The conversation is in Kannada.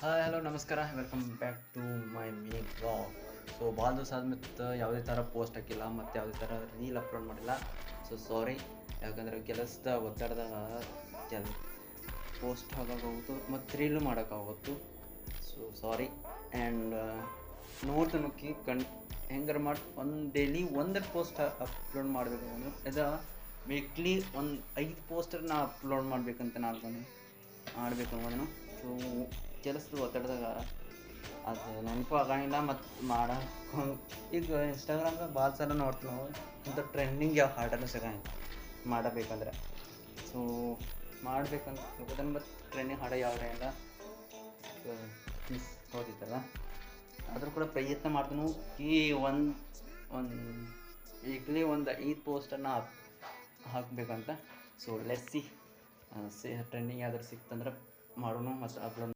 ಹಾಯ್ ಹಲೋ ನಮಸ್ಕಾರ welcome back to my mini vlog. So ಭಾಳ ದಿವಸ ಆದ್ಮೇಲೆ ಯಾವುದೇ ಥರ ಪೋಸ್ಟ್ ಹಾಕಿಲ್ಲ ಮತ್ತು ಯಾವುದೇ ಥರ ರೀಲ್ ಅಪ್ಲೋಡ್ ಮಾಡಿಲ್ಲ. ಸೊ ಸಾರಿ, ಯಾಕಂದರೆ ಕೆಲಸದ ಒತ್ತಡದಾಗ ಕೆಲ ಪೋಸ್ಟ್ ಹಾಕೋಕ್ಕಾಗೋದು ಮತ್ತು ರೀಲು ಮಾಡೋಕ್ಕಾಗೋತ್ತು. So sorry. ಆ್ಯಂಡ್ ನೋಡ್ತಾನೋಕಿ ಹೆಂಗಾರ ಮಾಡಿ ಡೈಲಿ ಒಂದರ ಪೋಸ್ಟ್ ಅಪ್ಲೋಡ್ ಮಾಡಬೇಕು ಅಂದ್ರೆ ಇದು ವೀಕ್ಲಿ ಒಂದು 5 ಪೋಸ್ಟರ್ ನಾ ಅಪ್ಲೋಡ್ ಮಾಡಬೇಕಂತ ನಾನು ಮಾಡಬೇಕು ಅನ್ನೋದನ್ನು. ಸೊ ಕೆಲಸದ ಒತ್ತಡದಾಗ ಅದು ನೆನಪು ಆಗಂಗಿಲ್ಲ ಮತ್ತು ಮಾಡೋಕೆ ಈಗ ಇನ್ಸ್ಟಾಗ್ರಾಮ್ದಾಗ ಭಾಳ ಸಲ ನೋಡ್ತೀವಿ ನಾವು, ಇಂಥ ಟ್ರೆಂಡಿಂಗ್ ಯಾವ ಹಾಡನ್ನು ಸಿಗಂಗಿಲ್ಲ ಮಾಡಬೇಕಂದ್ರೆ. ಸೊ ಮಾಡ್ಬೇಕಂತ ಹೋಗೋದನ್ನು ಮತ್ತು ಟ್ರೆಂಡಿಂಗ್ ಹಾಡು ಯಾವ್ದು ಇಲ್ಲ ಮಿಸ್ ಹೋಗಿತ್ತಲ್ಲ, ಆದರೂ ಕೂಡ ಪ್ರಯತ್ನ ಮಾಡ್ತೀನಿ. ಈ ಒಂದು ವೀಕ್ಲಿ ಒಂದು 5 ಪೋಸ್ಟನ್ನು ಹಾಕಬೇಕಂತ. ಸೊ ಲೆಟ್ಸ್ ಸಿ ಟ್ರೆಂಡಿಂಗ್ ಯಾವ್ದಾರು ಸಿಕ್ತಂದ್ರೆ ಮಾಡೋಣ ಮತ್ತು ಅಪ್ಲೋಡ್